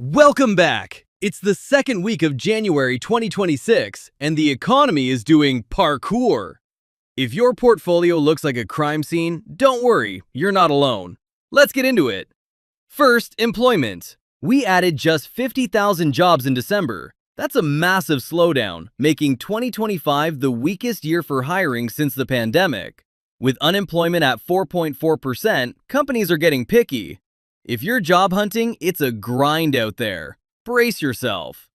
Welcome back! It's the second week of January 2026, and the economy is doing parkour. If your portfolio looks like a crime scene, don't worry, you're not alone. Let's get into it. First, employment. We added just 50,000 jobs in December. That's a massive slowdown, making 2025 the weakest year for hiring since the pandemic. With unemployment at 4.4%, companies are getting picky. If you're job hunting, it's a grind out there. Brace yourself.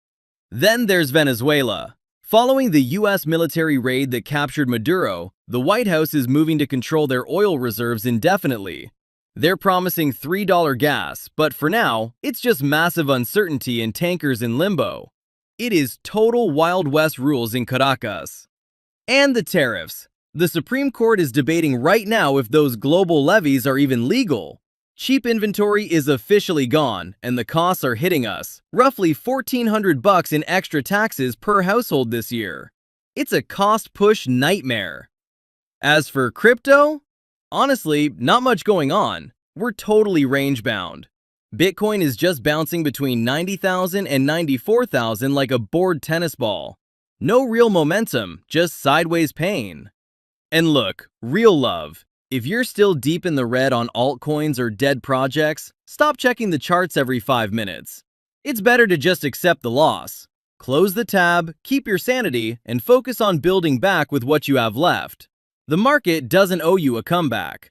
Then there's Venezuela. Following the U.S. military raid that captured Maduro, the White House is moving to control their oil reserves indefinitely. They're promising $3 gas, but for now, it's just massive uncertainty and tankers in limbo. It is total Wild West rules in Caracas. And the tariffs. The Supreme Court is debating right now if those global levies are even legal. Cheap inventory is officially gone, and the costs are hitting us. Roughly $1,400 in extra taxes per household this year. It's a cost-push nightmare. As for crypto, honestly, not much going on. We're totally range-bound. Bitcoin is just bouncing between 90,000 and 94,000 like a bored tennis ball. No real momentum, just sideways pain. And look, real love. If you're still deep in the red on altcoins or dead projects, stop checking the charts every 5 minutes. It's better to just accept the loss. Close the tab, keep your sanity, and focus on building back with what you have left. The market doesn't owe you a comeback.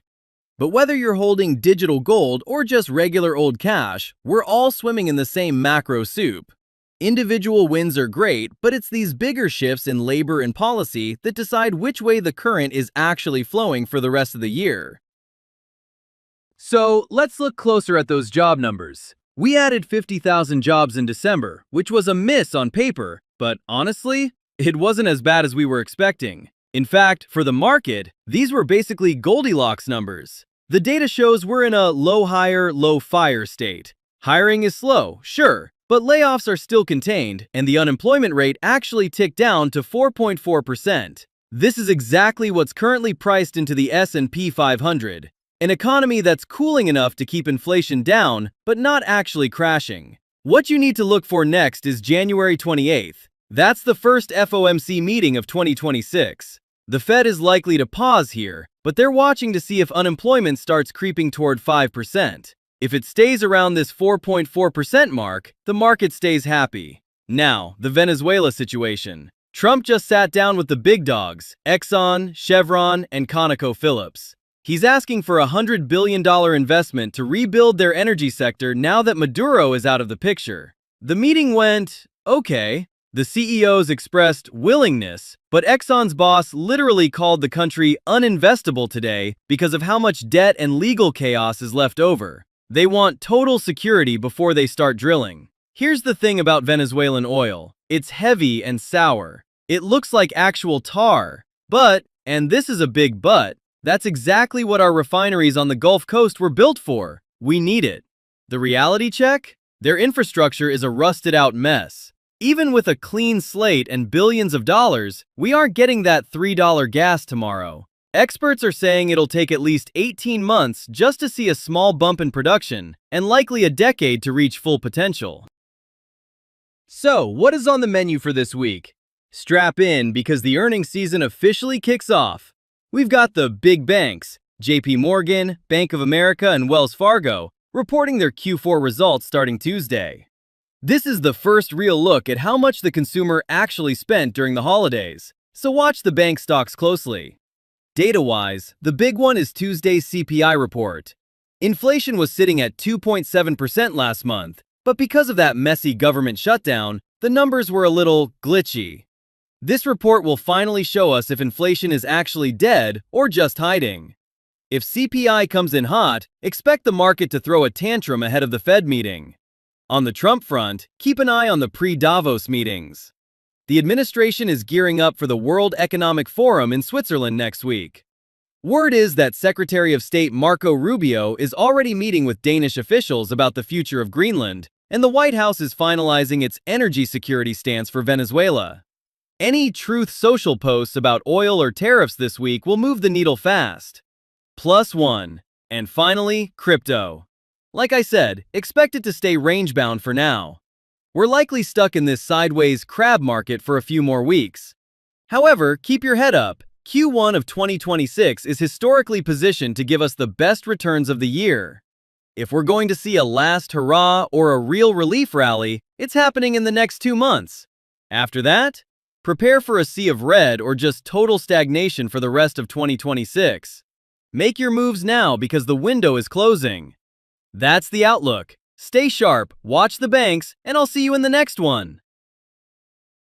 But whether you're holding digital gold or just regular old cash, we're all swimming in the same macro soup. Individual wins are great, but it's these bigger shifts in labor and policy that decide which way the current is actually flowing for the rest of the year. So let's look closer at those job numbers. We added 50,000 jobs in December, which was a miss on paper, but honestly, it wasn't as bad as we were expecting. In fact, for the market, these were basically Goldilocks numbers. The data shows we're in a low hire, low fire state. Hiring is slow, sure, but layoffs are still contained, and the unemployment rate actually ticked down to 4.4%. This is exactly what's currently priced into the S&P 500, an economy that's cooling enough to keep inflation down, but not actually crashing. What you need to look for next is January 28th. That's the first FOMC meeting of 2026. The Fed is likely to pause here, but they're watching to see if unemployment starts creeping toward 5%. If it stays around this 4.4% mark, the market stays happy. Now, the Venezuela situation. Trump just sat down with the big dogs, Exxon, Chevron, and ConocoPhillips. He's asking for a $100 billion investment to rebuild their energy sector now that Maduro is out of the picture. The meeting went okay. The CEOs expressed willingness, but Exxon's boss literally called the country uninvestable today because of how much debt and legal chaos is left over. They want total security before they start drilling. Here's the thing about Venezuelan oil. It's heavy and sour. It looks like actual tar. But, and this is a big but, that's exactly what our refineries on the Gulf Coast were built for. We need it. The reality check? Their infrastructure is a rusted-out mess. Even with a clean slate and billions of dollars, we aren't getting that $3 gas tomorrow. Experts are saying it'll take at least 18 months just to see a small bump in production, and likely a decade to reach full potential. So, what is on the menu for this week? Strap in because the earnings season officially kicks off. We've got the big banks, JP Morgan, Bank of America, and Wells Fargo, reporting their Q4 results starting Tuesday. This is the first real look at how much the consumer actually spent during the holidays, so watch the bank stocks closely. Data-wise, the big one is Tuesday's CPI report. Inflation was sitting at 2.7% last month, but because of that messy government shutdown, the numbers were a little glitchy. This report will finally show us if inflation is actually dead or just hiding. If CPI comes in hot, expect the market to throw a tantrum ahead of the Fed meeting. On the Trump front, keep an eye on the pre-Davos meetings. The administration is gearing up for the World Economic Forum in Switzerland next week. Word is that Secretary of State Marco Rubio is already meeting with Danish officials about the future of Greenland, and the White House is finalizing its energy security stance for Venezuela. Any Truth Social posts about oil or tariffs this week will move the needle fast. +1. And finally, crypto. Like I said, expect it to stay range-bound for now. We're likely stuck in this sideways crab market for a few more weeks. However, keep your head up. Q1 of 2026 is historically positioned to give us the best returns of the year. If we're going to see a last hurrah or a real relief rally, it's happening in the next 2 months. After that, prepare for a sea of red or just total stagnation for the rest of 2026. Make your moves now because the window is closing. That's the outlook. Stay sharp, watch the banks, and I'll see you in the next one.